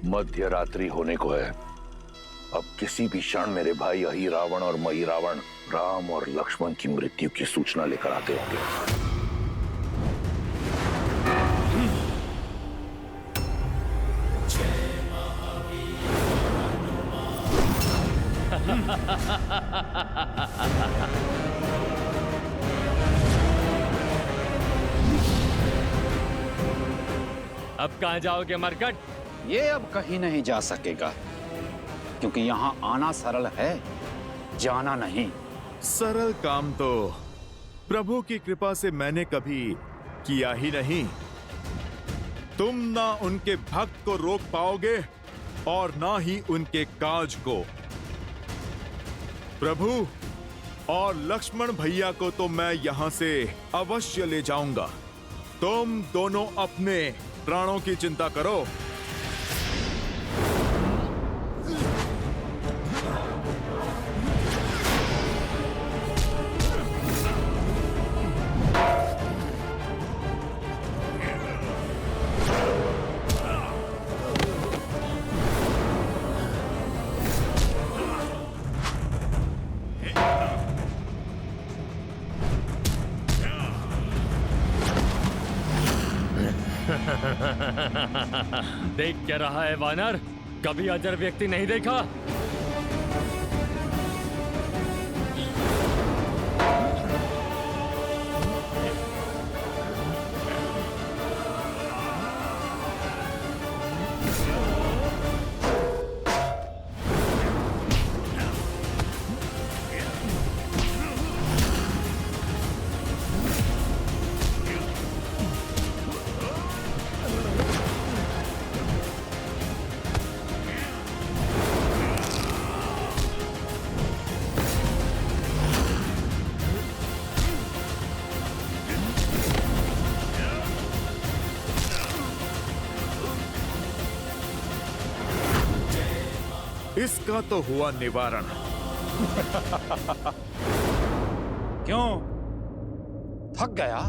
मध्य रात्रि होने को है। अब किसी भी क्षण मेरे भाई अहि रावण और मही रावण राम और लक्ष्मण की मृत्यु की सूचना लेकर आते होंगे। अब कहां जाओगे मरकट? ये अब कहीं नहीं जा सकेगा, क्योंकि यहाँ आना सरल है, जाना नहीं। सरल काम तो प्रभु की कृपा से मैंने कभी किया ही नहीं। तुम ना उनके भक्त को रोक पाओगे और ना ही उनके काज को। प्रभु और लक्ष्मण भैया को तो मैं यहां से अवश्य ले जाऊंगा। तुम दोनों अपने प्राणों की चिंता करो। देख क्या रहा है वानर? कभी अजर व्यक्ति नहीं देखा? इसका तो हुआ निवारण। क्यों? थक गया?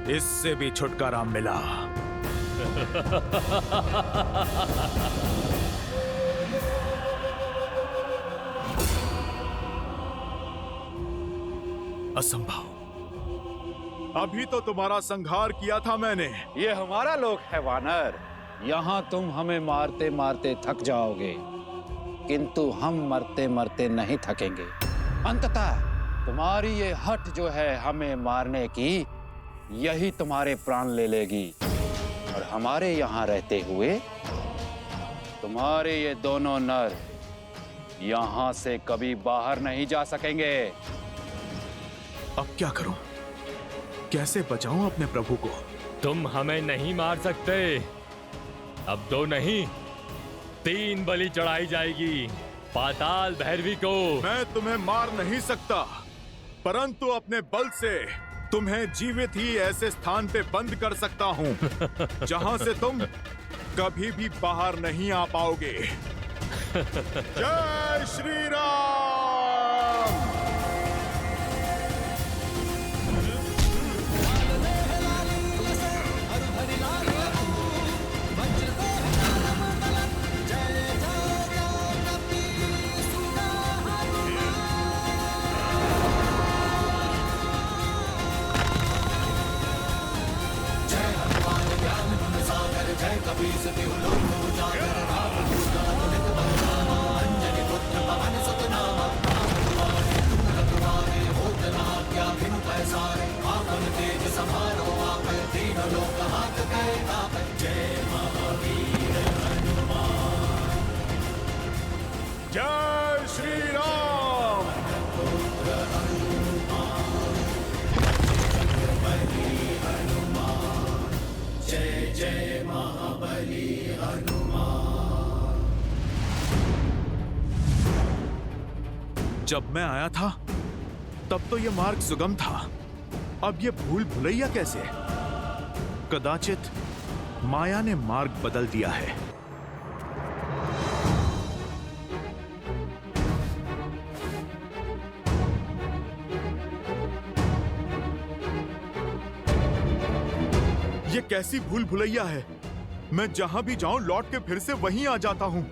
इससे भी छुटकारा मिला। असंभव। अभी तो तुम्हारा संहार किया था मैंने। ये हमारा लोक है वानर। यहाँ तुम हमें मारते मारते थक जाओगे, किंतु हम मरते मरते नहीं थकेंगे। अंततः तुम्हारी ये हट जो है हमें मारने की, यही तुम्हारे प्राण ले लेगी। और हमारे यहाँ रहते हुए तुम्हारे ये दोनों नर यहाँ से कभी बाहर नहीं जा सकेंगे। अब क्या करूं? कैसे बचाऊं अपने प्रभु को? तुम हमें नहीं मार सकते। अब 2 नहीं 3 बलि चढ़ाई जाएगी पाताल भैरवी को। मैं तुम्हें मार नहीं सकता, परंतु अपने बल से तुम्हें जीवित ही ऐसे स्थान पे बंद कर सकता हूं जहां से तुम कभी भी बाहर नहीं आ पाओगे। जय श्री राम। जय श्री राम। जय जय महाबली हनुमान। जब मैं आया था तब तो यह मार्ग सुगम था, अब यह भूल भुलैया कैसे? कदाचित माया ने मार्ग बदल दिया है। ये कैसी भूल भुलैया है। मैं जहां भी जाऊं लौट के फिर से वहीं आ जाता हूं।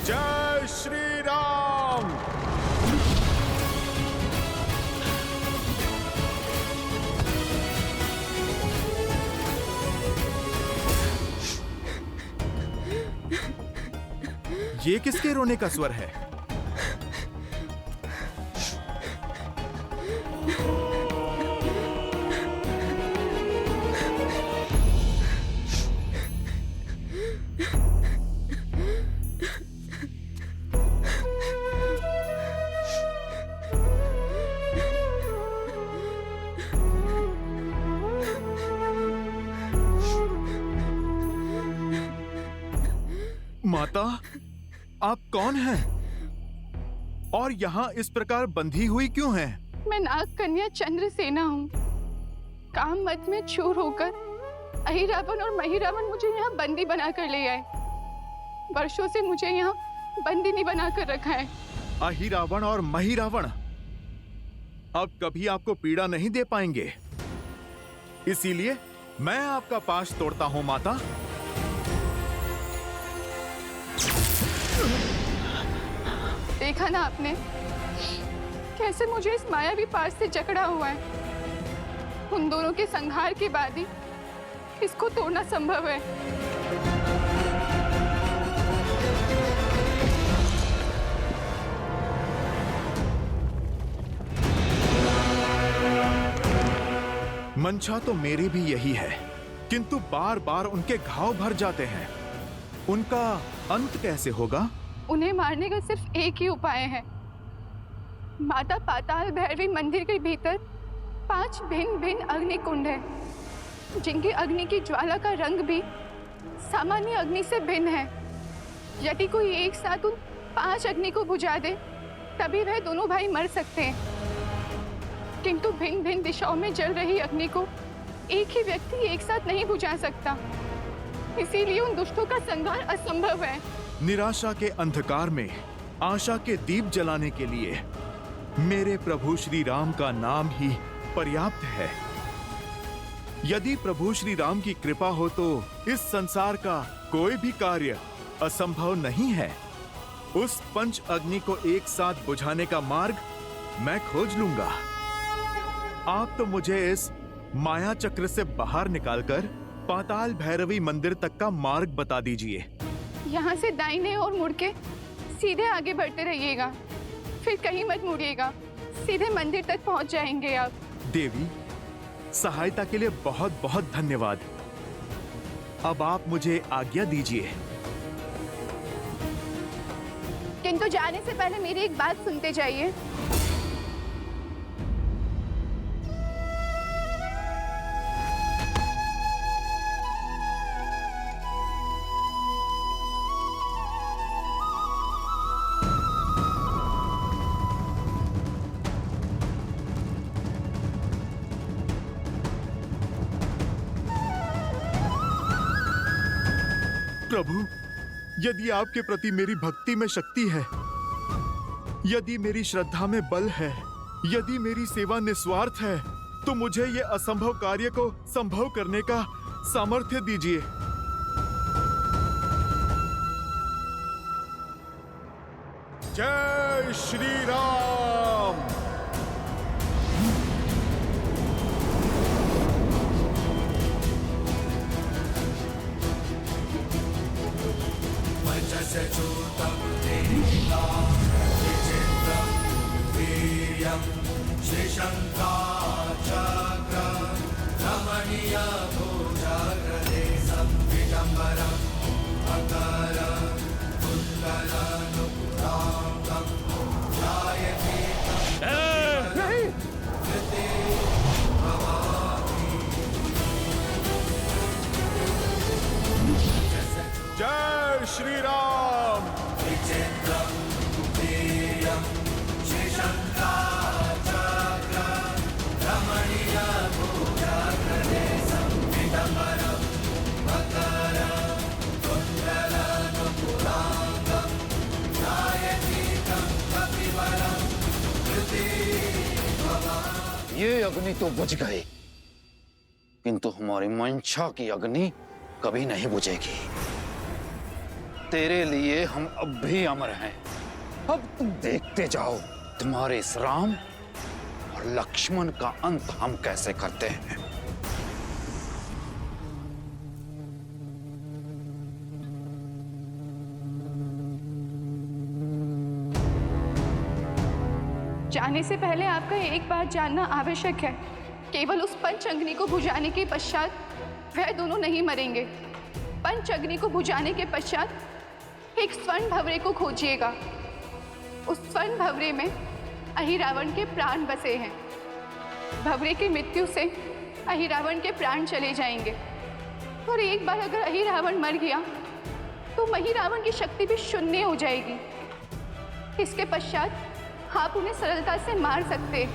जय श्री राम। ये किसके रोने का स्वर है? माता, आप कौन हैं? और यहाँ इस प्रकार बंधी हुई क्यों हैं? मैं नाग कन्या चंद्रसेना हूँ। काम मत में चूर होकर अहिरावण और महिरावण मुझे यहाँ बंदी बनाकर ले आए। वर्षों से मुझे यहाँ बंदिनी बनाकर रखा है। अहिरावण और महिरावण अब कभी आपको पीड़ा नहीं दे पाएंगे, इसीलिए मैं आपका पाश तोड़ता हूँ माता। देखा ना आपने कैसे मुझे इस मायावी पाश से जकड़ा हुआ है। उन दोनों के संहार के बाद ही इसको तोड़ना संभव है। मंशा तो मेरी भी यही है, किंतु बार बार उनके घाव भर जाते हैं। उनका अंत कैसे होगा? उन्हें मारने का सिर्फ एक ही उपाय है। माता पाताल भैरवी मंदिर के भीतर 5 भिन्न भिन्न अग्नि कुंड है, जिनकी अग्नि की ज्वाला का रंग भी सामान्य अग्नि से भिन्न है। यदि कोई एक साथ उन 5 अग्नि को बुझा दे तभी वह दोनों भाई मर सकते हैं, किंतु भिन्न भिन्न दिशाओं में जल रही अग्नि को एक ही व्यक्ति एक साथ नहीं बुझा सकता। इसीलिए उन दुष्टों का संहार असंभव है। निराशा के अंधकार में आशा के दीप जलाने के लिए मेरे प्रभु श्री राम का नाम ही पर्याप्त है। यदि प्रभु श्री राम की कृपा हो तो इस संसार का कोई भी कार्य असंभव नहीं है। उस पंच अग्नि को एक साथ बुझाने का मार्ग मैं खोज लूंगा। आप तो मुझे इस माया चक्र से बाहर निकालकर पाताल भैरवी मंदिर तक का मार्ग बता दीजिए। यहाँ से दाहिने और मुड़ के सीधे आगे बढ़ते रहिएगा, फिर कहीं मत मुड़िएगा, सीधे मंदिर तक पहुँच जाएंगे आप। देवी, सहायता के लिए बहुत बहुत धन्यवाद। अब आप मुझे आज्ञा दीजिए। किंतु जाने से पहले मेरी एक बात सुनते जाइए। प्रभु, यदि आपके प्रति मेरी भक्ति में शक्ति है, यदि मेरी श्रद्धा में बल है, यदि मेरी सेवा निस्वार्थ है, तो मुझे ये असंभव कार्य को संभव करने का सामर्थ्य दीजिए। जय श्री राम। पंचशूतं देहिका विचित्रं वीर्यं श्रीशङ्खाचक्र रमणीयभुजगदेशं विडम्बरं मकरं कुण्डलनुपुराङ्गं ध्यायते कृते भवामि। जय श्री राम। विचित्रं वीर्यं श्रीशङ्खाचक्र रमणीयभुजगदेशं ये अग्नि तो बुझ गई, किंतु हमारी मंशा की अग्नि कभी नहीं बुझेगी। तेरे लिए हम अब भी अमर हैं। अब तुम देखते जाओ तुम्हारे इस राम और लक्ष्मण का अंत हम कैसे करते हैं। जाने से पहले आपका एक बात जानना आवश्यक है। केवल उस पंच अग्नि को बुझाने के पश्चात वह दोनों नहीं मरेंगे। पंच अग्नि को बुझाने के पश्चात एक स्वर्ण भंवरे को खोजिएगा। उस स्वर्ण भंवरे में अहिरावण के प्राण बसे हैं। भंवरे की मृत्यु से अहिरावण के प्राण चले जाएंगे, और एक बार अगर अहिरावण मर गया तो महिरावण की शक्ति भी शून्य हो जाएगी। इसके पश्चात आप उन्हें सरलता से मार सकते।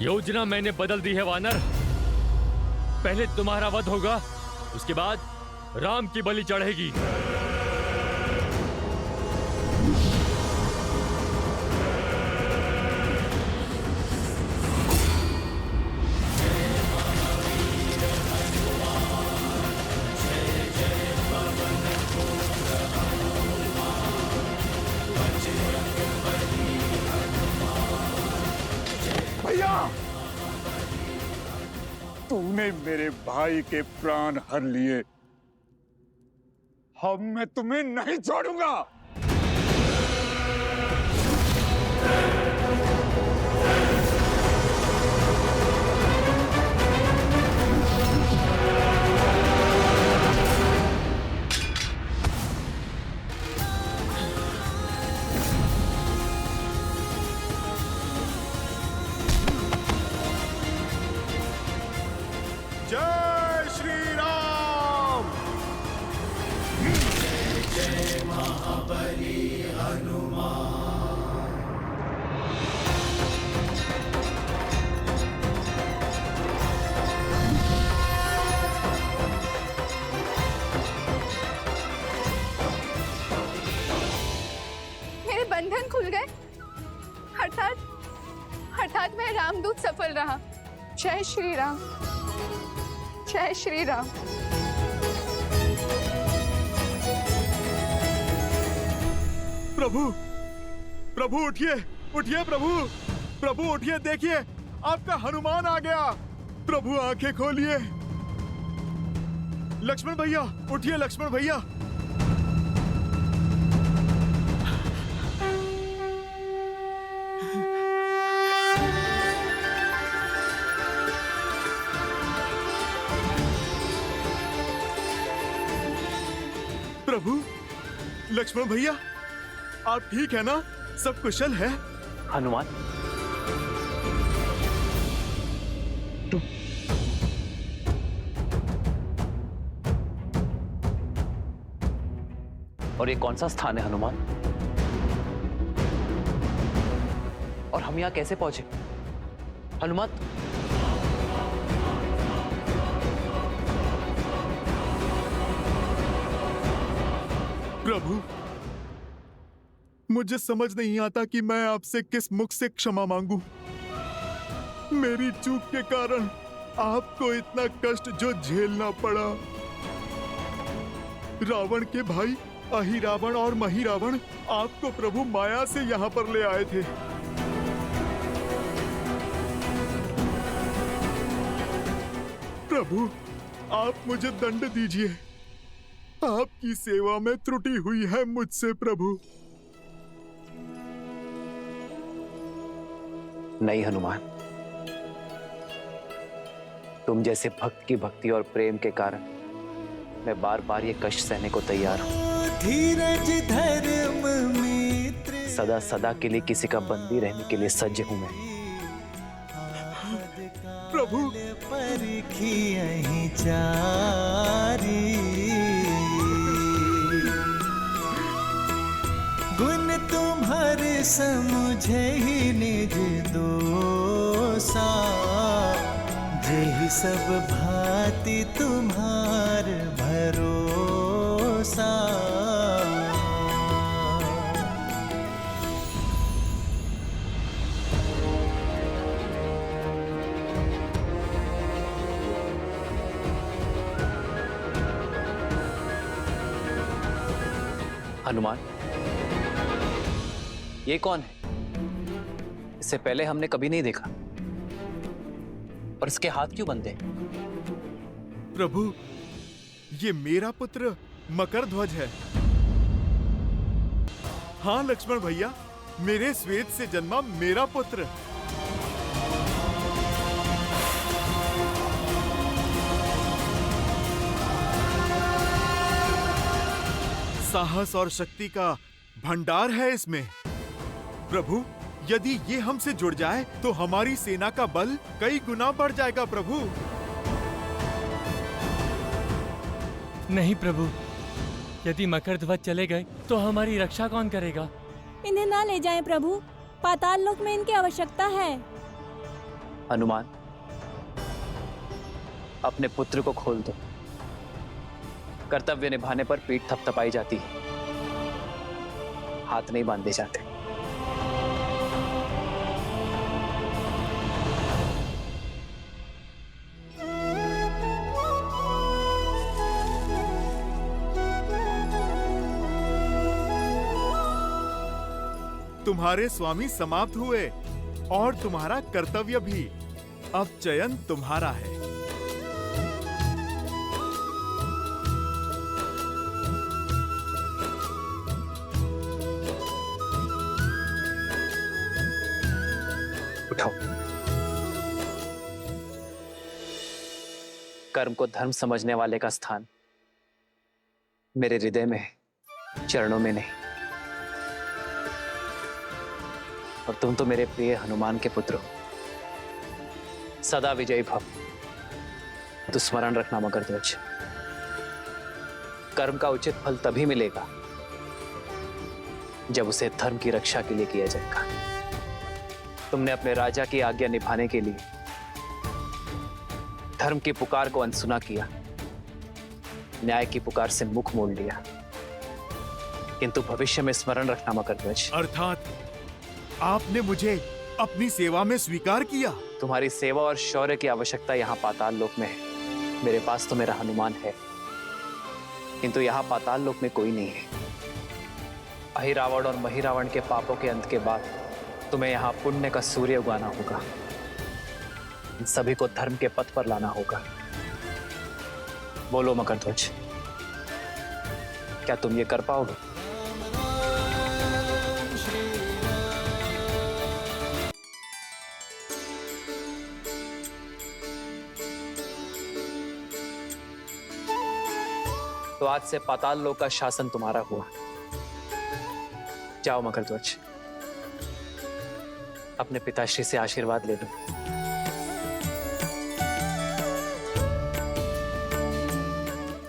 योजना मैंने बदल दी है वानर। पहले तुम्हारा वध होगा, उसके बाद राम की बलि चढ़ेगी। भैया, तूने मेरे भाई के प्राण हर लिए। अब मैं तुम्हें नहीं छोड़ूंगा। जय श्री राम। मेरे बंधन खुल गए। अर्थात मैं रामदूत सफल रहा। जय श्री राम, जय श्री राम। प्रभु, प्रभु उठिए, उठिए प्रभु, प्रभु उठिए, देखिए आपका हनुमान आ गया। प्रभु आंखें खोलिए। लक्ष्मण भैया उठिए, लक्ष्मण भैया। प्रभु, लक्ष्मण भैया, आप ठीक है ना? सब कुशल है? हनुमान, और ये कौन सा स्थान है हनुमान? और हम यहाँ कैसे पहुंचे हनुमान? प्रभु, मुझे समझ नहीं आता कि मैं आपसे किस मुख से क्षमा मांगू। मेरी चूक के कारण आपको इतना कष्ट जो झेलना पड़ा। रावण के भाई अहिरावण और महिरावण आपको प्रभु माया से यहाँ पर ले आए थे। प्रभु, आप मुझे दंड दीजिए। आपकी सेवा में त्रुटि हुई है मुझसे प्रभु। नहीं हनुमान, तुम जैसे भक्त की भक्ति और प्रेम के कारण मैं बार बार ये कष्ट सहने को तैयार हूं। धीरज धर्म मित्र सदा सदा के लिए किसी का बंदी रहने के लिए सज्ज हूं मैं। प्रभु परखी यहीं चारी, गुण तुम्हारे समुझे ही निज दोसा, जेहि सब भांति तुम्हार भरोसा। हनुमान, ये कौन है? इससे पहले हमने कभी नहीं देखा। और इसके हाथ क्यों बंधे? प्रभु, ये मेरा पुत्र मकरध्वज है। हाँ लक्ष्मण भैया, मेरे श्वेत से जन्मा मेरा पुत्र। साहस और शक्ति का भंडार है इसमें। प्रभु, यदि ये हमसे जुड़ जाए तो हमारी सेना का बल कई गुना बढ़ जाएगा प्रभु। नहीं प्रभु, यदि मकरध्वज चले गए तो हमारी रक्षा कौन करेगा? इन्हें ना ले जाएं प्रभु, पाताल लोक में इनकी आवश्यकता है। हनुमान, अपने पुत्र को खोल दो। कर्तव्य निभाने पर पीठ थपथपाई जाती है, हाथ नहीं बांधे जाते। तुम्हारे स्वामी समाप्त हुए और तुम्हारा कर्तव्य भी। अब चयन तुम्हारा है। उठाओ। कर्म को धर्म समझने वाले का स्थान मेरे हृदय में है, चरणों में नहीं। और तुम तो मेरे प्रिय हनुमान के पुत्र हो। सदा विजयी भव। तो स्मरण रखना मकरध्वज, कर्म का उचित फल तभी मिलेगा जब उसे धर्म की रक्षा के लिए किया जाएगा। तुमने अपने राजा की आज्ञा निभाने के लिए धर्म की पुकार को अनसुना किया, न्याय की पुकार से मुख मोड़ लिया। किंतु भविष्य में स्मरण रखना मकरध्वज, अर्थात आपने मुझे अपनी सेवा में स्वीकार किया। तुम्हारी सेवा और शौर्य की आवश्यकता यहाँ पाताल लोक में है। मेरे पास तो मेरा हनुमान है, किंतु यहाँ पाताल लोक में कोई नहीं है। अहिरावण और महिरावण के पापों के अंत के बाद तुम्हें यहाँ पुण्य का सूर्य उगाना होगा। इन सभी को धर्म के पथ पर लाना होगा। बोलो मकरध्वज, क्या तुम ये कर पाओगे? तो आज से पाताल लोक का शासन तुम्हारा हुआ। जाओ मकरध्वज, अपने पिताश्री से आशीर्वाद ले लो।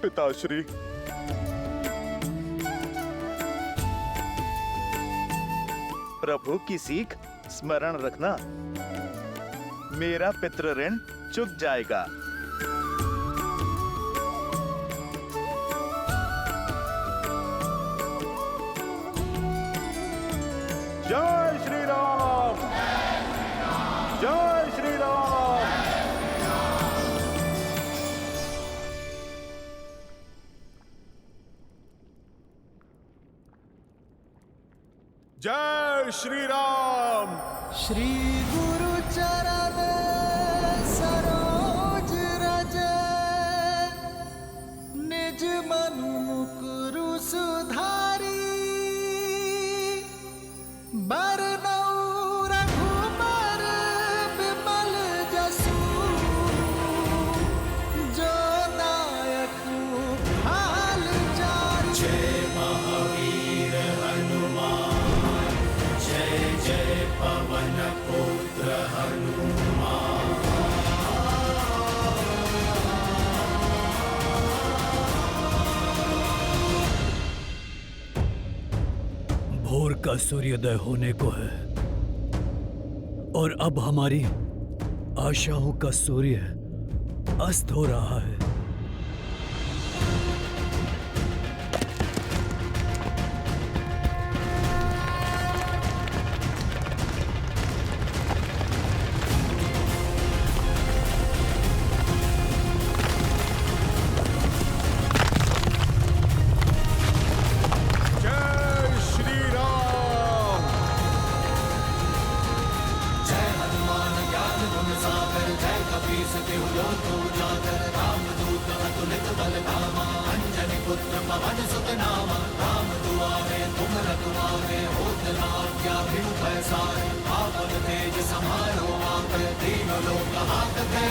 पिताश्री, प्रभु की सीख स्मरण रखना, मेरा पितृ ऋण चुक जाएगा। जय श्री राम, जय श्री राम। जय श्री राम। श्री गुरु चरण सरोज रज, निज मनु मुकुरु सुधारी, बरनउँ रघुबर विमल जसु, भोर का सूर्योदय होने को है और अब हमारी आशाओं का सूर्य अस्त हो रहा है। तेज समारो आप तीनों लोग हाथ थे